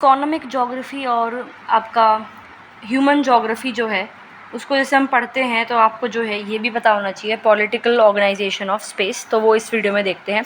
Economic geography और आपका human geography जो है उसको जैसे हम पढ़ते हैं तो आपको जो है ये भी पता होना चाहिए पॉलिटिकल ऑर्गेनाइजेशन ऑफ स्पेस। तो वो इस वीडियो में देखते हैं।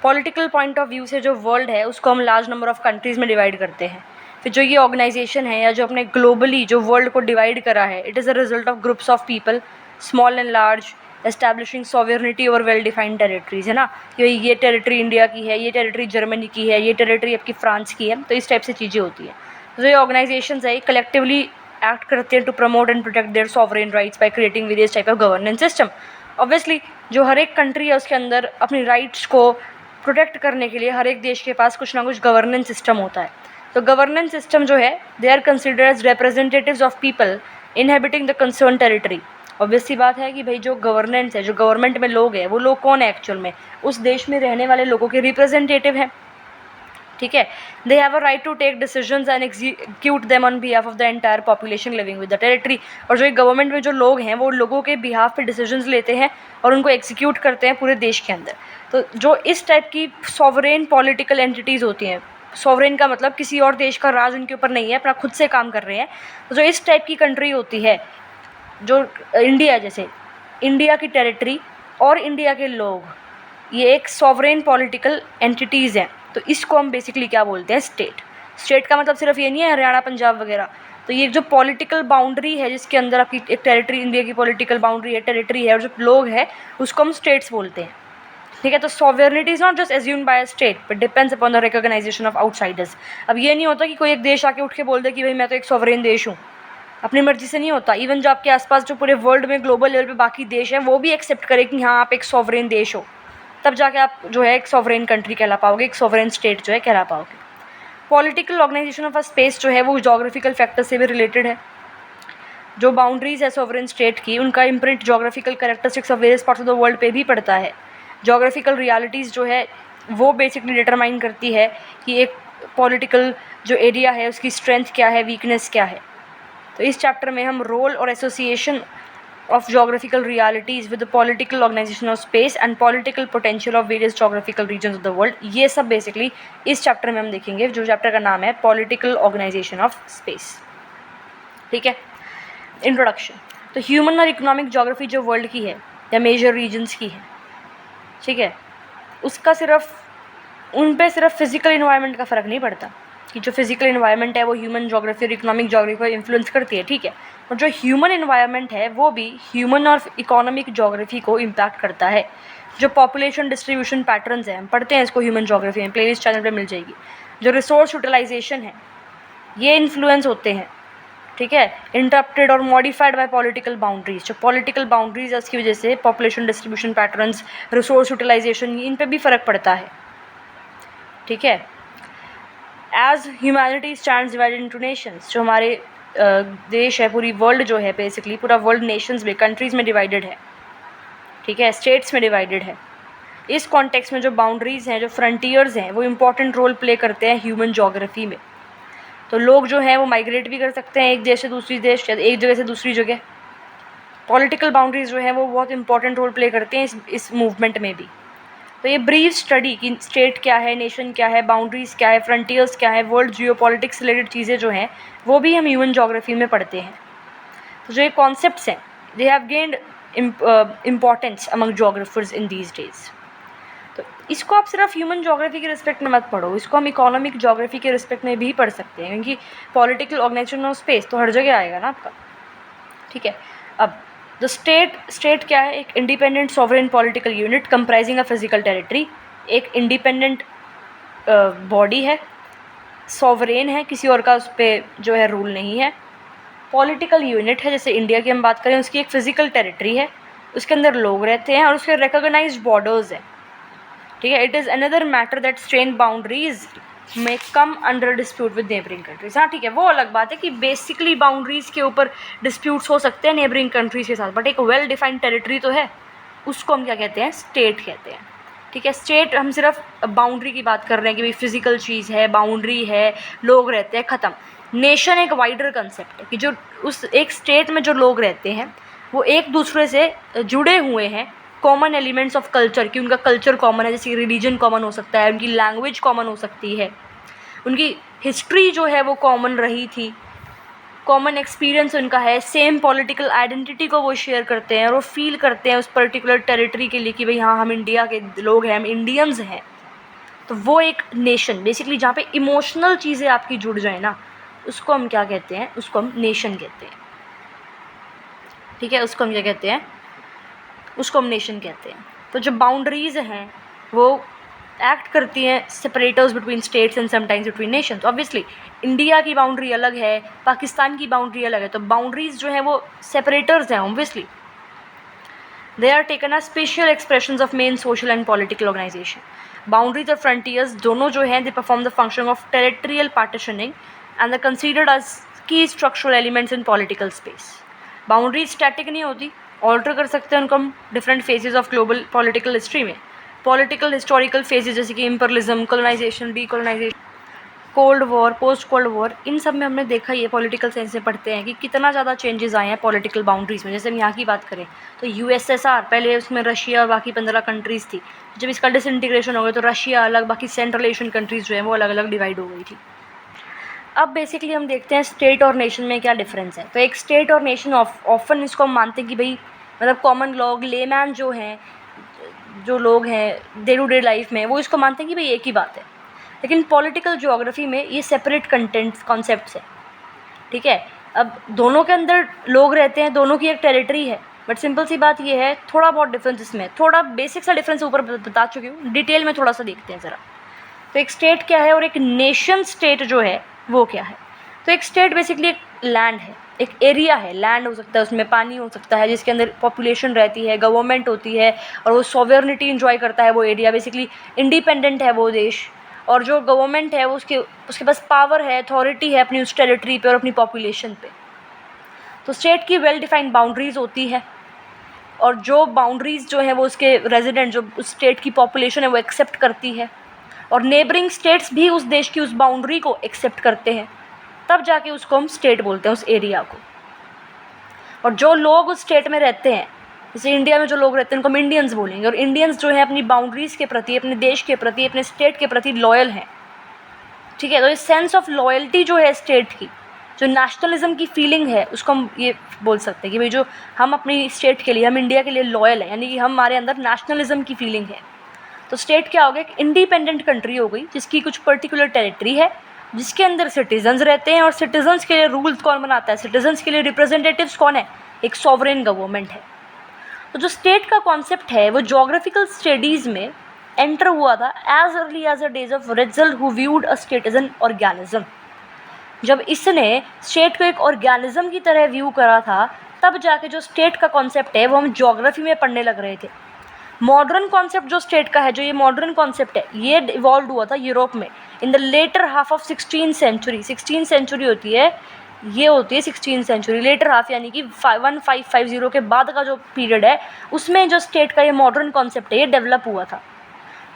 पॉलिटिकल पॉइंट ऑफ व्यू से जो वर्ल्ड है उसको हम लार्ज नंबर ऑफ़ कंट्रीज़ में डिवाइड करते हैं। फिर जो ये ऑर्गेनाइजेशन है या जो अपने ग्लोबली जो वर्ल्ड को डिवाइड करा है, it is a result of groups of people small and large establishing sovereignty over well defined territories, है ना। ये टेरिटरी इंडिया की है, ये टेरिटरी जर्मनी की है, ये टेरिटरी आपकी फ्रांस की है। तो इस टाइप से चीज़ें होती हैं। तो ये ऑर्गेनाइजेशंस है कलेक्टिवली एक्ट करते हैं to promote and protect their sovereign rights by creating various type of governance system. Obviously जो हर एक कंट्री है उसके अंदर अपनी राइट्स को प्रोटेक्ट करने के लिए हर एक देश के पास कुछ ना कुछ गवर्नेंस सिस्टम होता है। तो गवर्नेंस सिस्टम जो है they are considered as representatives of people inhabiting the concern territory. Obvious सी बात है कि भाई जो गवर्नेंस है, जो गवर्नमेंट में लोग हैं, वो लोग कौन है एक्चुअल में? उस देश में रहने वाले लोगों के रिप्रेजेंटेटिव हैं, ठीक है। They have a right to take decisions and execute them on behalf of the entire population living with the territory. और जो गवर्नमेंट में जो लोग हैं वो लोगों के बिहाफ पे डिसीजंस लेते हैं और उनको एग्जीक्यूट करते हैं पूरे देश के अंदर। तो जो इस टाइप की सॉवरेन पॉलिटिकल एंटिटीज़ होती हैं, सॉवरेन का मतलब किसी और देश का राज उनके ऊपर नहीं है, अपना खुद से काम कर रहे हैं। तो जो इस टाइप की कंट्री होती है, जो इंडिया, जैसे इंडिया की टेरिटरी और इंडिया के लोग, ये एक सॉवरेन पॉलिटिकल एंटिटीज़ हैं। तो इसको हम बेसिकली क्या बोलते हैं? स्टेट। स्टेट का मतलब सिर्फ ये नहीं है हरियाणा पंजाब वगैरह। तो ये जो पॉलिटिकल बाउंड्री है जिसके अंदर आपकी एक टेरिटरी, इंडिया की पॉलिटिकल बाउंड्री है, टेरिटरी है, और जो लोग हैं उसको हम स्टेट्स बोलते हैं, ठीक है। तो sovereignty is not just assumed by a state but depends upon the recognisation of outsiders. अब ये नहीं होता कि कोई एक देश आके उठ के बोल दे कि भाई मैं तो एक सॉवरेन देश हूँ, अपनी मर्जी से नहीं होता। इवन जो आपके आसपास जो पूरे वर्ल्ड में ग्लोबल लेवल पे बाकी देश हैं वो भी एक्सेप्ट करें कि हाँ आप एक सॉवरेन देश हो, तब जाके आप जो है एक सॉवरेन कंट्री कहला पाओगे, एक सॉवरेन स्टेट जो है कहला पाओगे। Political organisation of a space जो है वो जोग्राफिकल फैक्टर से भी रिलेटेड है। जो बाउंड्रीज है सॉवरेन स्टेट की, उनका imprint geographical characteristics of various parts of the world पे भी पड़ता है। जोग्राफिकल रियलिटीज़ जो है वो बेसिकली डिटरमाइन करती है कि एक पॉलिटिकल जो एरिया है उसकी स्ट्रेंथ क्या है, वीकनेस क्या है। तो इस चैप्टर में हम रोल और association of geographical realities with the political organisation of space and political potential of various geographical regions of the world, ये सब बेसिकली इस चैप्टर में हम देखेंगे, जो चैप्टर का नाम है पॉलिटिकल ऑर्गेनाइजेशन ऑफ स्पेस, ठीक है। इंट्रोडक्शन। तो ह्यूमन और इकोनॉमिक जोग्राफी जो वर्ल्ड की है या मेजर रीजन्स की है, ठीक है, उसका सिर्फ उन पे सिर्फ फिजिकल इन्वायरमेंट का फ़र्क नहीं पड़ता कि जो फिजिकल इन्वायरमेंट है वो ह्यूमन जोग्राफी और इकोनॉमिक जोग्राफी को इन्फ्लुएंस करती है, ठीक है। और जो ह्यूमन इन्वायरमेंट है वो भी ह्यूमन और इकोनॉमिक जोग्राफी को इम्पैक्ट करता है। जो पॉपुलेशन डिस्ट्रीब्यूशन पैटर्न्स हैं, हम पढ़ते हैं इसको ह्यूमन जोग्राफी में, प्लेलिस्ट चैनल पे मिल जाएगी। जो रिसोर्स यूटिलाइजेशन है ये इन्फ्लुएंस होते हैं, ठीक है, इंटरप्टेड और मॉडिफाइड बाय पॉलिटिकल बाउंड्रीज। जो पॉलिटिकल बाउंड्रीज है उसकी वजह से population distribution patterns, resource utilisation, इन पर भी फ़र्क पड़ता है, ठीक है। As humanity stands divided into nations, जो हमारे देश है, पूरी वर्ल्ड जो है, बेसिकली पूरा वर्ल्ड नेशंस में, कंट्रीज़ में डिवाइडेड है, ठीक है, स्टेट्स में डिवाइडेड है। इस कॉन्टेक्स्ट में जो बाउंड्रीज़ हैं, जो फ्रंटियर्स हैं, वो इम्पॉर्टेंट रोल प्ले करते हैं ह्यूमन जोग्राफी में। तो लोग जो हैं वो माइग्रेट भी कर सकते हैं एक देश से दूसरी देश, या एक जगह से दूसरी जगह। पॉलिटिकल बाउंड्रीज जो हैं वो बहुत इंपॉर्टेंट रोल प्ले करते हैं इस मूवमेंट में भी। तो ये ब्रीफ स्टडी कि स्टेट क्या है, नेशन क्या है, बाउंड्रीज़ क्या है, फ्रंटियर्स क्या है, वर्ल्ड जियोपॉलिटिक्स से रिलेटेड चीज़ें जो हैं वो भी हम ह्यूमन जोग्राफी में पढ़ते हैं। तो जो ये कॉन्सेप्ट्स हैं they have gained importance among geographers in these days. तो इसको आप सिर्फ ह्यूमन जोग्राफी के रिस्पेक्ट में मत पढ़ो, इसको हम इकोनॉमिक जोग्राफी के रिस्पेक्ट में भी पढ़ सकते हैं, क्योंकि पॉलिटिकल ऑर्गेनाइजेशन ऑफ स्पेस तो हर जगह आएगा ना आपका, ठीक है। अब द स्टेट क्या है? एक independent sovereign political unit comprising a physical territory. एक इंडिपेंडेंट बॉडी है, सॉवरेन है, किसी और का उस पर जो है रूल नहीं है। पॉलिटिकल यूनिट है, जैसे इंडिया की हम बात करें, उसकी एक फिजिकल टेरिटरी है, उसके अंदर लोग रहते हैं और उसके रिकॉग्नाइज्ड बॉर्डर्स हैं, ठीक है। It is another matter that strain boundaries में come under dispute with neighbouring countries. हाँ, ठीक है, वो अलग बात है कि बेसिकली बाउंड्रीज़ के ऊपर डिस्प्यूट्स हो सकते हैं नेबरिंग कंट्रीज के साथ, बट एक वेल डिफाइंड टेरिटरी तो है, उसको हम क्या कहते हैं? स्टेट कहते हैं, ठीक है। स्टेट हम सिर्फ बाउंड्री की बात कर रहे हैं कि भाई फिजिकल चीज़ है, बाउंड्री है, लोग रहते हैं, ख़त्म। नेशन एक वाइडर कंसेप्ट है कि जो उस एक स्टेट में जो लोग रहते हैं वो एक दूसरे से जुड़े हुए हैं, कॉमन एलिमेंट्स ऑफ कल्चर, कि उनका कल्चर कॉमन है, जैसे रिलीजन कॉमन हो सकता है, उनकी लैंग्वेज कॉमन हो सकती है, उनकी हिस्ट्री जो है वो कॉमन रही थी, कॉमन एक्सपीरियंस उनका है, सेम पॉलिटिकल आइडेंटिटी को वो शेयर करते हैं और वो फील करते हैं उस पर्टिकुलर टेरिटरी के लिए कि भाई हाँ हम इंडिया के लोग हैं, हम इंडियंस हैं। तो वो एक नेशन बेसिकली जहाँ पे इमोशनल चीज़ें आपकी जुड़ जाए ना, उसको हम क्या कहते हैं, उसको हम नेशन कहते हैं। ठीक है, उसको हम क्या कहते हैं, उसको हम नेशन कहते हैं। तो जो बाउंड्रीज़ हैं वो एक्ट करती हैं separators between states and sometimes between nation. तो ऑब्वियसली इंडिया की बाउंड्री अलग है, पाकिस्तान की बाउंड्री अलग है, तो बाउंड्रीज जो हैं वो सेपरेटर्स हैं। Obviously they are taken as special expressions of men social and political organisation. Boundaries और फ्रंटियर्स दोनों जो हैं they perform the function of territorial partitioning and the considered as key structural elements in political space. Boundaries static नहीं होती, alter कर सकते हैं उनको हम different phases of global political history में। पॉलिटिकल हिस्टोरिकल फेजेस जैसे कि imperialism, colonisation, decolonisation, cold war, post cold war, इन सब में हमने देखा ये पॉलिटिकल साइंस में पढ़ते हैं कि कितना ज़्यादा चेंजेस आए हैं पॉलिटिकल बाउंड्रीज़ में। जैसे हम यहाँ की बात करें तो यूएसएसआर, पहले उसमें रशिया और बाकी 15 कंट्रीज़ थी। जब इसका डिसइंटीग्रेशन हो गया तो रशिया अलग, बाकी सेंट्रल एशियन कंट्रीज़ जो हैं वो अलग अलग डिवाइड हो गई थी। अब बेसिकली हम देखते हैं स्टेट और नेशन में क्या डिफरेंस है। तो एक स्टेट और नेशन ऑफन इसको हम मानते हैं कि भाई मतलब कॉमन लोग, लेमैन जो हैं, जो लोग हैं डे टू डे लाइफ में, वो इसको मानते हैं कि भाई एक ही बात है। लेकिन पॉलिटिकल ज्योग्राफी में ये सेपरेट कंटेंट्स कॉन्सेप्ट्स हैं। ठीक है, अब दोनों के अंदर लोग रहते हैं, दोनों की एक टेरिटरी है, बट सिंपल सी बात ये है थोड़ा बहुत डिफरेंस इसमें, थोड़ा बेसिक सा डिफरेंस ऊपर बता चुकी हूँ, डिटेल में थोड़ा सा देखते हैं ज़रा। तो एक स्टेट क्या है और एक नेशन स्टेट जो है वो क्या है। तो एक स्टेट बेसिकली एक लैंड है, एक एरिया है, लैंड हो सकता है, उसमें पानी हो सकता है, जिसके अंदर पॉपुलेशन रहती है, गवर्नमेंट होती है और वो सॉवरेनिटी इंजॉय करता है वो एरिया, बेसिकली इंडिपेंडेंट है वो देश। और जो गवर्नमेंट है वो उसके पास पावर है, अथॉरिटी है अपनी उस टेरिटरी पे और अपनी पॉपुलेशन पे। तो स्टेट की वेल डिफाइंड बाउंड्रीज होती है और जो बाउंड्रीज जो है वो उसके रेजिडेंट, जो उस स्टेट की पॉपुलेशन है वो एक्सेप्ट करती है और नेबरिंग स्टेट्स भी उस देश की उस बाउंड्री को एक्सेप्ट करते हैं, तब जाके उसको हम स्टेट बोलते हैं, उस एरिया को। और जो लोग उस स्टेट में रहते हैं, जैसे इंडिया में जो लोग रहते हैं उनको हम इंडियंस बोलेंगे, और इंडियंस जो है अपनी बाउंड्रीज़ के प्रति, अपने देश के प्रति, अपने स्टेट के प्रति लॉयल हैं। ठीक है, तो ये सेंस ऑफ लॉयल्टी जो है स्टेट की, जो नेशनलिज्म की फीलिंग है, उसको हम ये बोल सकते हैं कि भाई जो हम अपनी स्टेट के लिए, हम इंडिया के लिए लॉयल हैं, यानी कि हमारे अंदर नेशनलिज्म की फीलिंग है। तो स्टेट क्या हो गया, एक इंडिपेंडेंट कंट्री हो गई जिसकी कुछ पर्टिकुलर टेरिटरी है, जिसके अंदर सिटीजन्स रहते हैं और सिटीजन्स के लिए रूल्स कौन बनाता है, सिटीजन्स के लिए रिप्रेजेंटेटिव्स कौन है, एक सॉवरेन गवर्नमेंट है। तो जो स्टेट का कॉन्सेप्ट है वो ज्योग्राफिकल स्टडीज़ में एंटर हुआ था as early as the days of Ratzel who viewed a state as an organism. जब इसने स्टेट को एक ऑर्गेनिज्म की तरह व्यू करा था, तब जाके जो स्टेट का कॉन्सेप्ट है वो हम ज्योग्राफी में पढ़ने लग रहे थे। मॉडर्न कॉन्सेप्ट जो स्टेट का है, जो ये मॉडर्न कॉन्सेप्ट है, ये इवॉल्व हुआ था यूरोप में in the latter half of 16th century. 16th century होती है, ये होती है 16th सेंचुरी, लेटर हाफ यानी कि 1550 के बाद का जो पीरियड है, उसमें जो स्टेट का ये मॉडर्न कॉन्सेप्ट है ये डेवलप हुआ था।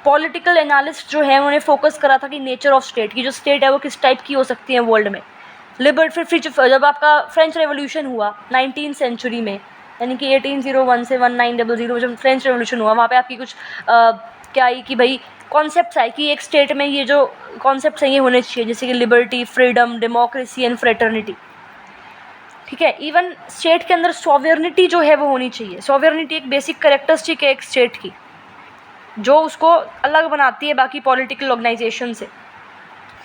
पॉलिटिकल एनालिस्ट जो है उन्होंने फोकस करा था कि नेचर ऑफ स्टेट की, जो स्टेट है वो किस टाइप की हो सकती है वर्ल्ड में। फिर जब आपका फ्रेंच रेवोल्यूशन हुआ 19th सेंचुरी में, यानी कि 1801 से 1900 जब फ्रेंच रेवोल्यूशन हुआ, वहाँ पे आपकी कुछ क्या आई कि भाई कॉन्सेप्ट्स आए कि एक स्टेट में ये जो कॉन्सेप्ट्स हैं ये होने चाहिए, जैसे कि liberty, freedom, democracy and fraternity. ठीक है, इवन स्टेट के अंदर सॉवरेनिटी जो है वो होनी चाहिए। सॉवरेनिटी एक बेसिक कैरेक्टरिस्टिक है एक स्टेट की, जो उसको अलग बनाती है बाकी पॉलिटिकल ऑर्गेनाइजेशन से।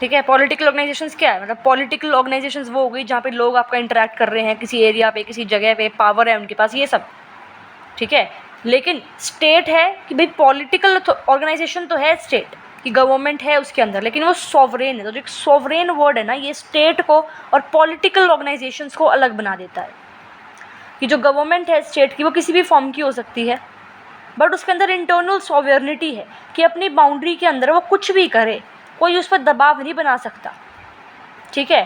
ठीक है, पॉलिटिकल ऑर्गेनाइजेशंस क्या है, मतलब पॉलिटिकल ऑर्गेनाइजेशंस वो हो गई जहाँ पे लोग आपका इंटरेक्ट कर रहे हैं किसी एरिया पे, किसी जगह पे, पावर है उनके पास, ये सब। ठीक है, लेकिन स्टेट है कि भाई पॉलिटिकल ऑर्गेनाइजेशन तो है स्टेट की, गवर्नमेंट है उसके अंदर, लेकिन वो सॉवरेन है। तो जो एक सॉवरेन वर्ड है ना, ये स्टेट को और पॉलिटिकल ऑर्गेनाइजेशंस को अलग बना देता है। कि जो गवर्नमेंट है स्टेट की वो किसी भी फॉर्म की हो सकती है, बट उसके अंदर इंटरनल सॉवरेनिटी है कि अपनी बाउंड्री के अंदर वो कुछ भी करे, कोई उस पर दबाव नहीं बना सकता। ठीक है,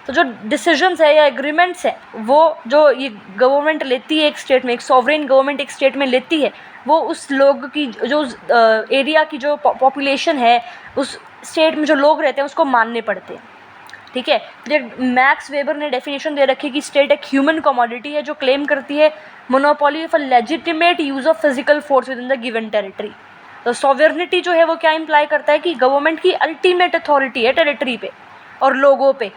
तो जो डिसीजंस है या एग्रीमेंट्स है वो जो ये गवर्नमेंट लेती है एक स्टेट में, एक सॉवरेन गवर्नमेंट एक स्टेट में लेती है, वो उस लोग की जो एरिया की जो पॉपुलेशन है, उस स्टेट में जो लोग रहते हैं उसको मानने पड़ते हैं। ठीक है, मैक्स वेबर ने डेफिनेशन दे रखी है कि स्टेट एक ह्यूमन कमोडिटी है जो क्लेम करती है monopoly of a legitimate use of physical force with in the given territory. तो सॉवरेनिटी जो है वो क्या इम्प्लाई करता है कि गवर्नमेंट की अल्टीमेट अथॉरिटी है टेरिटरी पे और लोगों पे,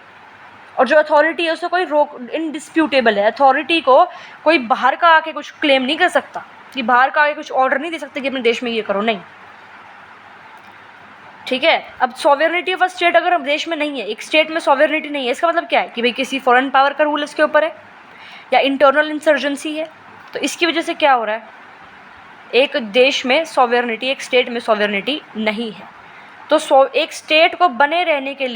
और जो अथॉरिटी है उससे कोई रोक इनडिस्प्यूटेबल है। अथॉरिटी को कोई बाहर का आके कुछ क्लेम नहीं कर सकता, कि बाहर का आके कुछ ऑर्डर नहीं दे सकते कि अपने देश में ये करो, नहीं। ठीक है, अब सॉवरेनिटी ऑफ अ स्टेट अगर हम देश में नहीं है, एक स्टेट में सॉवरेनिटी नहीं है, इसका मतलब क्या है कि भाई किसी फॉरेन पावर का रूल इसके ऊपर है या इंटरनल इंसर्जेंसी है। तो इसकी वजह से क्या हो रहा है, एक देश में सॉवरेनिटी, एक स्टेट में सॉवरेनिटी नहीं है। तो एक स्टेट को बने रहने के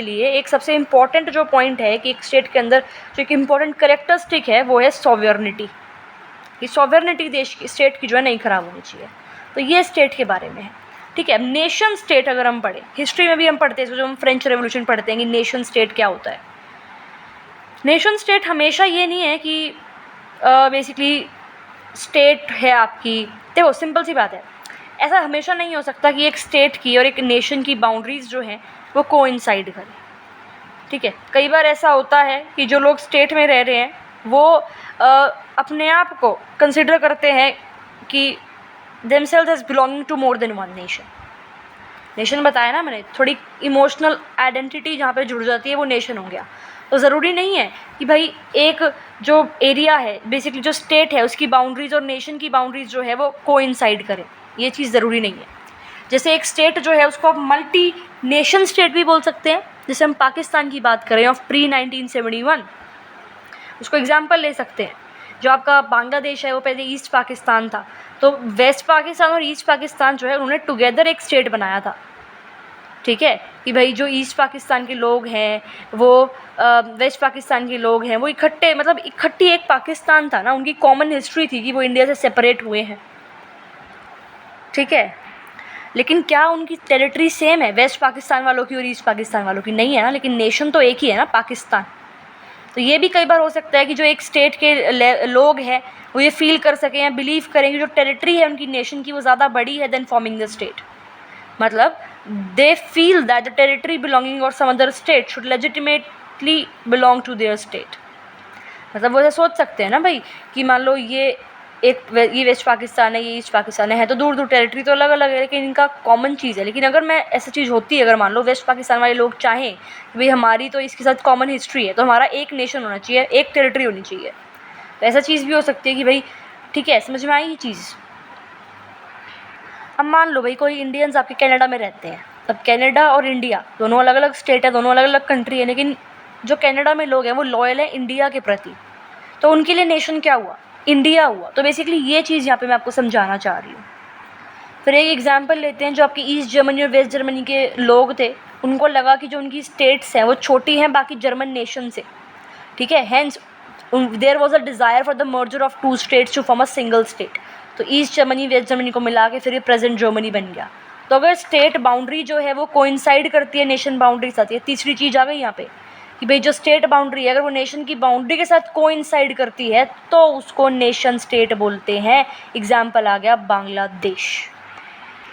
लिए एक सबसे इम्पॉर्टेंट जो पॉइंट है कि एक स्टेट के अंदर जो एक इम्पॉर्टेंट करेक्टरिस्टिक है वो है सॉवरेनिटी। कि सॉवरेनिटी देश की, स्टेट की जो है नहीं ख़राब होनी चाहिए। तो ये स्टेट के बारे में है। ठीक है, नेशन स्टेट अगर हम पढ़ें, हिस्ट्री में भी हम पढ़ते हैं, जो हम फ्रेंच रेवोल्यूशन पढ़ते हैं कि नेशन स्टेट क्या होता है। नेशन स्टेट हमेशा ये नहीं है कि बेसिकली स्टेट है आपकी, देखो सिंपल सी बात है, ऐसा हमेशा नहीं हो सकता कि एक स्टेट की और एक नेशन की बाउंड्रीज़ जो हैं वो कोइंसाइड करें। ठीक है, कई बार ऐसा होता है कि जो लोग स्टेट में रह रहे हैं वो अपने आप को कंसिडर करते हैं कि themselves as belonging to more than one nation बताया ना मैंने, थोड़ी इमोशनल आइडेंटिटी जहाँ पे जुड़ जाती है वो नेशन हो गया। तो ज़रूरी नहीं है कि भाई एक जो एरिया है, बेसिकली जो स्टेट है, उसकी बाउंड्रीज़ और नेशन की बाउंड्रीज़ जो है वो कोइंसाइड करें, ये चीज़ ज़रूरी नहीं है। जैसे एक स्टेट जो है उसको आप मल्टी नेशन स्टेट भी बोल सकते हैं। जैसे हम पाकिस्तान की बात करें ऑफ प्री 1971, उसको एग्जाम्पल ले सकते हैं। जो आपका बांग्लादेश है वो पहले ईस्ट पाकिस्तान था, तो वेस्ट पाकिस्तान और ईस्ट पाकिस्तान जो है उन्होंने टुगेदर एक स्टेट बनाया था। ठीक है, कि भाई जो ईस्ट पाकिस्तान के लोग हैं वो वेस्ट पाकिस्तान के लोग हैं, वो इकट्ठे, मतलब इकट्ठी एक पाकिस्तान था ना, उनकी कॉमन हिस्ट्री थी कि वो इंडिया से सेपरेट हुए हैं। ठीक है, लेकिन क्या उनकी टेरिटरी सेम है वेस्ट पाकिस्तान वालों की और ईस्ट पाकिस्तान वालों की? नहीं है ना, लेकिन नेशन तो एक ही है ना, पाकिस्तान। तो ये भी कई बार हो सकता है कि जो एक स्टेट के लोग हैं वो ये फील कर सकें या बिलीव करें कि जो टेरिटरी है उनकी नेशन की वो ज़्यादा बड़ी है देन फॉर्मिंग द स्टेट। मतलब they feel that the territory belonging और some other state should legitimately belong to their state. मतलब वो ऐसा सोच सकते हैं ना भाई कि मान लो ये वेस्ट पाकिस्तान है, ये ईस्ट पाकिस्तान है, तो दूर दूर टेरिटरी तो अलग अलग है लेकिन इनका कॉमन चीज़ है। लेकिन अगर मैं ऐसी चीज़ होती है, अगर मान लो वेस्ट पाकिस्तान वाले लोग चाहें कि भाई हमारी तो इसके साथ कॉमन हिस्ट्री है, तो हमारा एक नेशन होना चाहिए, एक टेरिटरी होनी चाहिए, तो ऐसा चीज़ भी हो सकती है कि भाई ठीक है, समझ में आई ये चीज़। अब मान लो भाई कोई इंडियंस आपके कनाडा में रहते हैं, अब कनाडा और इंडिया दोनों अलग अलग स्टेट है, दोनों अलग अलग कंट्री है, लेकिन जो कनाडा में लोग हैं वो लॉयल है इंडिया के प्रति, तो उनके लिए नेशन क्या हुआ? इंडिया हुआ। तो बेसिकली ये चीज़ यहाँ पे मैं आपको समझाना चाह रही हूँ। फिर एक एग्जांपल लेते हैं, जो आपकी ईस्ट जर्मनी और वेस्ट जर्मनी के लोग थे, उनको लगा कि जो उनकी स्टेट्स हैं वो छोटी हैं बाकी जर्मन नेशन से। ठीक है, hence there was a desire for the merger of two states to form a single state. तो ईस्ट जर्मनी वेस्ट जर्मनी को मिला के फिर ये प्रेजेंट जर्मनी बन गया। तो अगर स्टेट बाउंड्री जो है वो कोइंसाइड करती है नेशन बाउंड्री के साथ, ये तीसरी चीज़ आ गई यहाँ पे कि भाई जो स्टेट बाउंड्री है अगर वो नेशन की बाउंड्री के साथ कोइंसाइड करती है तो उसको नेशन स्टेट बोलते हैं। एग्जाम्पल आ गया बांग्लादेश।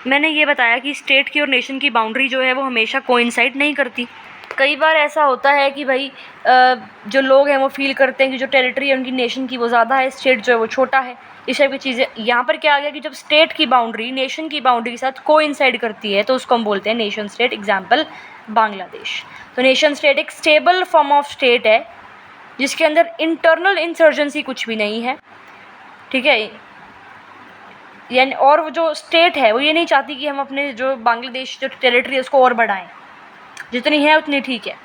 मैंने ये बताया कि स्टेट की और नेशन की बाउंड्री जो है वो हमेशा कोइंसाइड नहीं करती। कई बार ऐसा होता है कि भाई जो लोग हैं वो फील करते हैं कि जो टेरिटरी है उनकी नेशन की वो ज़्यादा है, स्टेट जो है वो छोटा है, इस टाइप की चीज़ें। यहाँ पर क्या आ गया कि जब स्टेट की बाउंड्री नेशन की बाउंड्री के साथ कोइंसाइड करती है तो उसको हम बोलते हैं नेशन स्टेट। एग्जाम्पल बांग्लादेश। तो नेशन स्टेट एक स्टेबल फॉर्म ऑफ स्टेट है जिसके अंदर इंटरनल इंसर्जेंसी कुछ भी नहीं है। ठीक है, यानी और वो जो स्टेट है वो ये नहीं चाहती कि हम अपने जो बांग्लादेश जो टेरिटरी है उसको और बढ़ाएं, जितनी है उतनी ठीक है।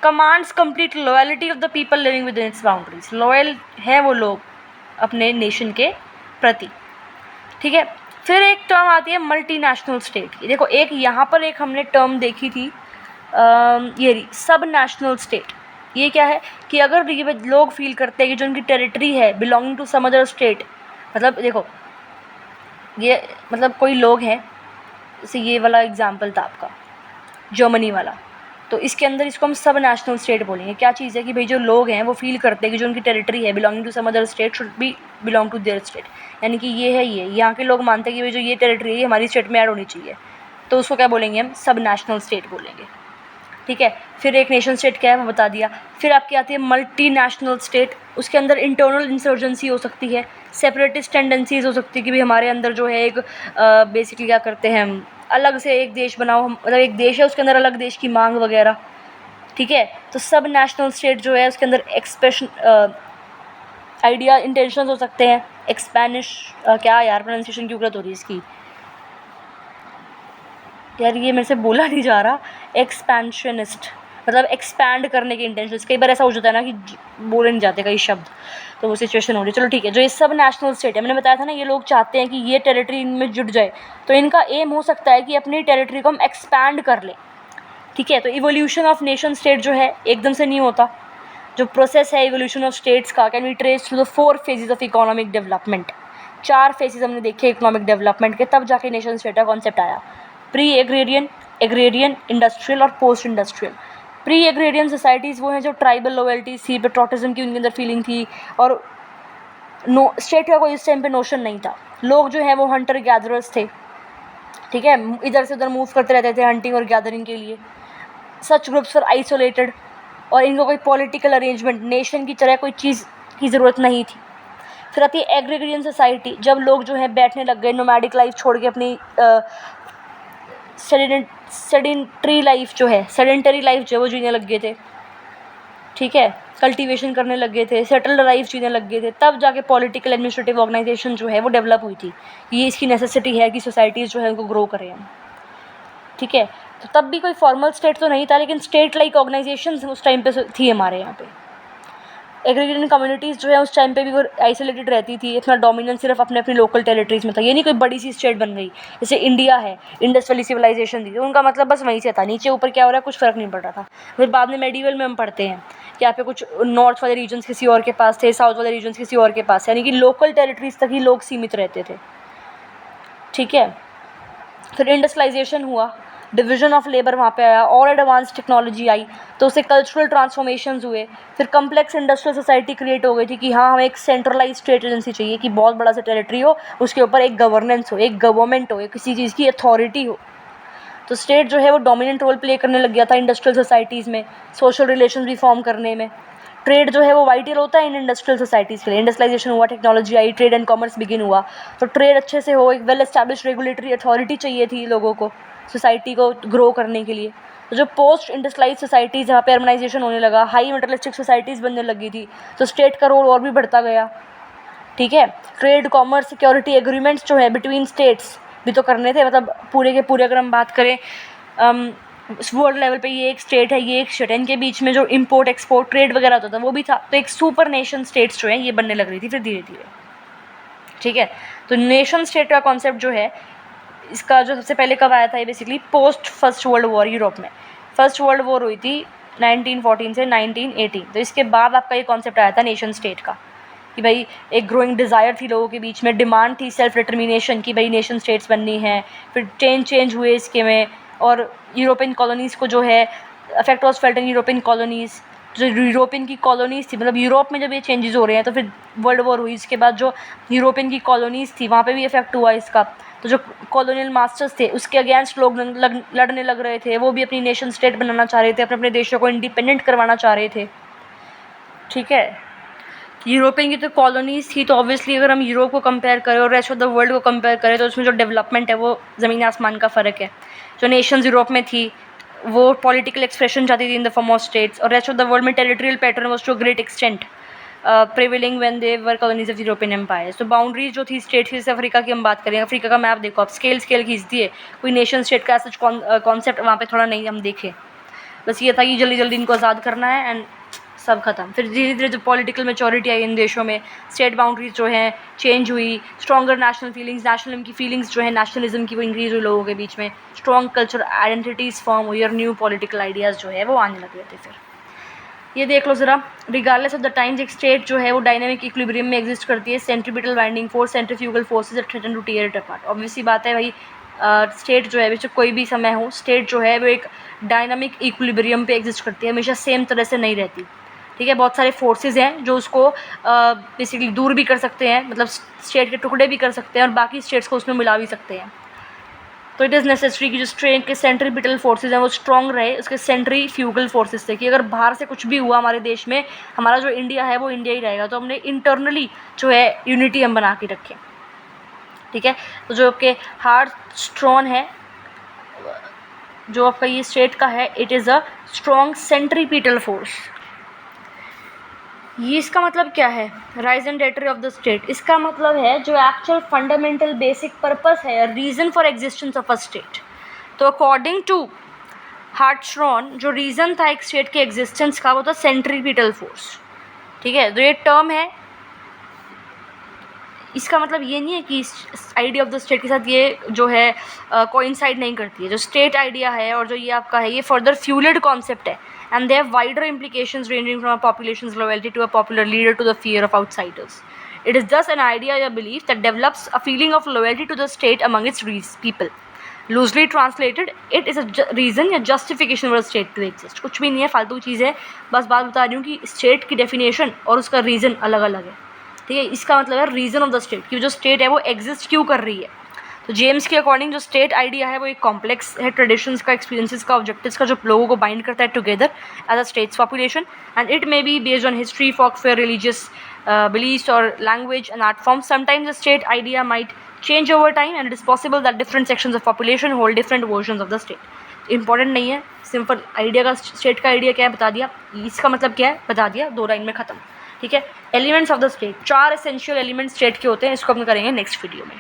Commands complete loyalty of the people living with in its boundaries. Loyal है वो लोग अपने नेशन के प्रति। ठीक है, फिर एक टर्म आती है मल्टीनेशनल स्टेट की। देखो एक यहाँ पर एक हमने टर्म देखी थी ये सब नेशनल स्टेट। ये क्या है कि अगर ये लोग फील करते हैं कि जो उनकी टेरिटरी है belonging to some other state, मतलब देखो ये मतलब कोई लोग हैं, जैसे ये वाला एग्जांपल था आपका जर्मनी वाला, तो इसके अंदर इसको हम सब नेशनल स्टेट बोलेंगे। क्या चीज़ है कि भाई जो लोग हैं वो फील करते हैं कि जो उनकी टेरिटरी है belonging to some other state should be belong to their state, यानी कि ये है ये यहाँ के लोग मानते हैं कि भाई जो ये टेरिटरी है हमारी स्टेट में ऐड होनी चाहिए, तो उसको क्या बोलेंगे हम? सब नेशनल स्टेट बोलेंगे। ठीक है, फिर एक नेशन स्टेट क्या है वो बता दिया। फिर आपकी आती है मल्टी नेशनल स्टेट। उसके अंदर इंटरनल इंसर्जेंसी हो सकती है, सेपरेटिस्ट टेंडेंसीज हो सकती है कि भाई हमारे अंदर जो है एक बेसिकली क्या करते हैं हम, अलग से एक देश बनाओ, मतलब एक देश है उसके अंदर अलग देश की मांग वगैरह, ठीक है। तो सब नेशनल स्टेट जो है उसके अंदर एक्सप्रेशन आइडिया इंटेंशंस हो सकते हैं। एक्सपैनिश क्या यार प्रोनाउंसिएशन क्यों गलत हो रही है इसकी यार, ये मेरे से बोला नहीं जा रहा। एक्सपेंशनिस्ट मतलब एक्सपैंड करने के इंटेंशंस। कई बार ऐसा हो जाता है ना कि बोले नहीं जाते कई शब्द, तो वो सिचुएशन हो रही है। चलो ठीक है, जो ये सब नेशनल स्टेट है, मैंने बताया था ना, ये लोग चाहते हैं कि ये टेरिटरी इनमें जुड़ जाए, तो इनका एम हो सकता है कि अपनी टेरिटरी को हम एक्सपैंड कर लें, ठीक है। तो इवोल्यूशन ऑफ नेशन स्टेट जो है एकदम से नहीं होता। जो प्रोसेस है इवोल्यूशन ऑफ स्टेट्स का can be trace through the 4 phases of economic development. 4 phases हमने देखे इकोनॉमिक डेवलपमेंट के, तब जाके नेशन स्टेट का कॉन्सेप्ट आया। प्री एग्रेरियन, एग्रेरियन, इंडस्ट्रियल और post industrial. Pre agrarian societies वो हैं जो ट्राइबल लॉयल्टीज थी, पेट्रोटिज्म की उनके अंदर फीलिंग थी, और स्टेट का कोई इस टाइम पे नोशन नहीं था। लोग जो है वो हंटर गैदरर्स थे, ठीक है, इधर से उधर मूव करते रहते थे हंटिंग और गैदरिंग के लिए। सच ग्रुप्स वर आइसोलेटेड, और इनको कोई पॉलिटिकल अरेंजमेंट, नेशन की तरह कोई चीज़ की ज़रूरत नहीं थी। फिर आती है एग्रीगेरियन सोसाइटी, जब लोग जो है बैठने लग गए, नोमैडिक लाइफ छोड़ के अपनी सेडेंटरी लाइफ जो है, सेडेंटरी लाइफ जो है वो जीने लग गए थे, ठीक है, कल्टीवेशन करने लग गए थे, सेटल्ड लाइफ जीने लग गए थे, तब जाके पॉलिटिकल एडमिनिस्ट्रेटिव ऑर्गेनाइजेशन जो है वो डेवलप हुई थी। ये इसकी नेसेसिटी है कि सोसाइटीज़ जो है उनको ग्रो करें हम, ठीक है। तो तब भी कोई फॉर्मल स्टेट तो नहीं था, लेकिन स्टेट लाइक ऑर्गेनाइजेशंस उस टाइम पे थी हमारे यहाँ पे। एग्रीगेरियन कम्युनिटीज़ जो है उस टाइम पे भी वो आइसोलेटेड रहती थी, इतना डोमिनेंस सिर्फ अपने अपनी लोकल टेरिटरीज़ में था। ये नहीं कोई बड़ी सी स्टेट बन गई, जैसे इंडिया है, इंडस वैली सिविलाइजेशन थी, तो उनका मतलब बस वहीं से था, नीचे ऊपर क्या हो रहा है कुछ फ़र्क नहीं पड़ रहा था। फिर बाद में मेडिवल में हम पढ़ते हैं कि यहाँ पे कुछ नॉर्थ वाले रीजन्स किसी और के पास थे, साउथ वाले रीजन्स किसी और के पास, यानी कि लोकल टेरिटरीज़ तक ही लोग सीमित रहते थे, ठीक है। फिर इंडस्ट्रियलाइजेशन हुआ, डिवीज़न ऑफ लेबर वहाँ पे आया, और एडवांस टेक्नोलॉजी आई, तो उससे कल्चरल ट्रांसफॉर्मेशंस हुए। फिर कम्प्लेक्स इंडस्ट्रियल सोसाइटी क्रिएट हो गई थी कि हाँ हमें एक सेंट्रलाइज स्टेट एजेंसी चाहिए कि बहुत बड़ा सा टेरिटरी हो, उसके ऊपर एक गवर्नेंस हो, एक गवर्नमेंट हो, किसी चीज़ की अथॉरिटी हो। तो स्टेट जो है वो डोमिनेंट रोल प्ले करने लग गया था इंडस्ट्रियल सोसाइटीज़ में, सोशल रिलेशन भी फॉर्म करने में। ट्रेड जो है वो वाइटल होता है इन इंडस्ट्रियल सोसाइटीज़ के लिए। इंडस्ट्रियलाइजेशन हुआ, technology I, trade and commerce begin हुआ, तो ट्रेड अच्छे से हो, एक वेल एस्टैब्लिश रेगुलेटरी अथॉरिटी चाहिए थी लोगों को, सोसाइटी को ग्रो करने के लिए। तो जो पोस्ट इंडस्ट्रियलाइज सोसाइटीज़ जहाँ पे अर्बनाइजेशन होने लगा, हाई मटेरियलिस्टिक सोसाइटीज़ बनने लगी थी, तो स्टेट का रोल और भी बढ़ता गया, ठीक है। ट्रेड, कॉमर्स, सिक्योरिटी एग्रीमेंट्स जो है बिटवीन स्टेट्स भी तो करने थे, मतलब पूरे के पूरे अगर हम बात करें वर्ल्ड लेवल पे, ये एक स्टेट है, ये एक स्टेट है, इनके बीच में जो इम्पोर्ट एक्सपोर्ट ट्रेड वगैरह होता था वो भी था। तो एक सुपर नेशन स्टेट्स जो है ये बनने लग रही थी फिर धीरे धीरे, ठीक है। तो नेशन स्टेट का कॉन्सेप्ट जो है इसका जो सबसे पहले कब आया था, ये basically post first world war Europe में। फर्स्ट वर्ल्ड वॉर हुई थी 1914 से 1918, तो इसके बाद आपका ये कॉन्सेप्ट आया था नेशन स्टेट का, कि भाई एक ग्रोइंग डिज़ायर थी लोगों के बीच में, डिमांड थी सेल्फ डिटर्मिनेशन की, भाई नेशन स्टेट्स बननी है। फिर चेंज हुए इसके में, और यूरोपियन कॉलोनीज़ को जो है affect was felt in European colonies, जो यूरोपियन की कॉलोनीज़ थी, मतलब यूरोप में जब ये चेंजेस हो रहे हैं तो फिर वर्ल्ड वॉर हुई, इसके बाद जो यूरोपियन की कॉलोनीज़ थी वहाँ पे भी इफेक्ट हुआ इसका। तो जो कॉलोनियल मास्टर्स थे उसके अगेंस्ट लोग लड़ने लग रहे थे, वो भी अपनी नेशन स्टेट बनाना चाह रहे थे, अपने अपने देशों को इंडिपेंडेंट करवाना चाह रहे थे, ठीक है। यूरोपियन की तो कॉलोनीज़ थी, तो ऑब्वियसली अगर हम यूरोप को कंपेयर करें और रेस्ट ऑफ द वर्ल्ड को कंपेयर करें तो उसमें जो डेवलपमेंट है वो ज़मीन आसमान का फ़र्क है। जो नेशंस यूरोप में थी वो पॉलिटिकल एक्सप्रेशन चाहती थी in the form of states, और रेस्ट ऑफ द वर्ल्ड में territorial pattern was to great extent prevailing when they were colonies of European empire. तो बाउंड्रीज जो थी स्टेट की, जैसे अफ्रीका की हम बात करें, अफ्रीका का मैप देखो आप, स्केल खींच दिए, कोई नेशन स्टेट का सच कॉन्सेप्ट वहाँ पे थोड़ा नहीं हम देखे, बस ये था कि जल्दी जल्दी इनको आज़ाद करना है एंड सब खत्म। फिर धीरे धीरे जो पॉलिटिकल मैच्योरिटी आई इन देशों में, स्टेट बाउंड्रीज जो हैं चेंज हुई, स्ट्रॉन्गर नेशनल फीलिंग्स, नेशनलिज्म की फीलिंग्स जो है नेशनलिज्म की वो इंक्रीज हुई लोगों के बीच में, स्ट्रॉन्ग कल्चर आइडेंटिटीज़ फॉर्म हुई, और न्यू पॉलिटिकल आइडियाज़ जो है वो आने लग गए थे। फिर ये देख लो ज़रा, रिगार्डलेस ऑफ द टाइम्स एक स्टेट जो है वो डायनामिक इक्विलिब्रियम में एग्जिस्ट करती है। Centripetal binding force, centrifugal forces that threaten to tear it apart. Obviously बात है भाई, स्टेट जो है बेशक कोई भी समय हो, स्टेट जो है वो एक डायनामिक इक्विलिब्रियम पे एग्जिस्ट करती है, हमेशा सेम तरह से नहीं रहती, ठीक है। बहुत सारे फोर्सेज हैं जो उसको बेसिकली दूर भी कर सकते हैं, मतलब स्टेट के टुकड़े भी कर सकते हैं और बाकी स्टेट्स को उसमें मिला भी सकते हैं, तो इट इज़ नेसेसरी कि जो स्टेट के सेंट्रीपिटल फोर्सेज हैं वो स्ट्रॉन्ग रहे उसके सेंट्रीफ्यूगल फोर्सेज से, कि अगर बाहर से कुछ भी हुआ हमारे देश में, हमारा जो इंडिया है वो इंडिया ही रहेगा। तो हमने इंटरनली जो है यूनिटी हम बना के रखें, ठीक है। तो जो आपके हार्ट स्ट्रॉन्ग है, जो आपका ये स्टेट का है, it is a strong centripetal force. ये इसका मतलब क्या है, rise and territory of the state, इसका मतलब है जो एक्चुअल फंडामेंटल बेसिक पर्पस है, reason for existence of a state. तो अकॉर्डिंग टू हार्ट्सट्रॉन जो रीज़न था एक स्टेट के एग्जिस्टेंस का वो था सेंट्रीपिटल फोर्स, ठीक है। तो ये टर्म है, इसका मतलब ये नहीं है कि इस आइडिया ऑफ द स्टेट के साथ ये जो है कोइंसाइड नहीं करती है। जो स्टेट आइडिया है और जो ये आपका है ये फर्दर फ्यूल्ड कॉन्सेप्ट है, and they have wider implications ranging from a population's loyalty to a popular leader to the fear of outsiders. It is thus an idea or belief that develops a feeling of loyalty to the state among its people. Loosely translated, it is a reason या justification for a state to exist. कुछ भी नहीं है, फालतू चीज़ है, बस बात बता रही हूँ कि स्टेट की डेफिनेशन और उसका रीज़न अलग अलग है, ठीक है। इसका मतलब है रीज़न ऑफ द स्टेट, कि जो स्टेट है वो एग्जिस्ट क्यों कर रही है। तो जेम्स के अकॉर्डिंग जो स्टेट आइडिया है वो एक कॉम्प्लेक्स है, ट्रेडिशंस का, एक्सपीरियंसेस का, ऑब्जेक्टिव्स का, जो लोगों को बाइंड करता है together as a state's population, and it may be based on history, folk fair, religious beliefs or language and art forms. Sometimes the state idea might change over time and it is possible that different sections of population hold different versions of the state. Important नहीं है, simple idea का, state का idea क्या है बता दिया, इसका मतलब क्या है बता दिया, 2 लाइन में ख़त्म, ठीक है। Elements of the state, 4 essential elements state के होते हैं, इसको हम करेंगे नेक्स्ट वीडियो में।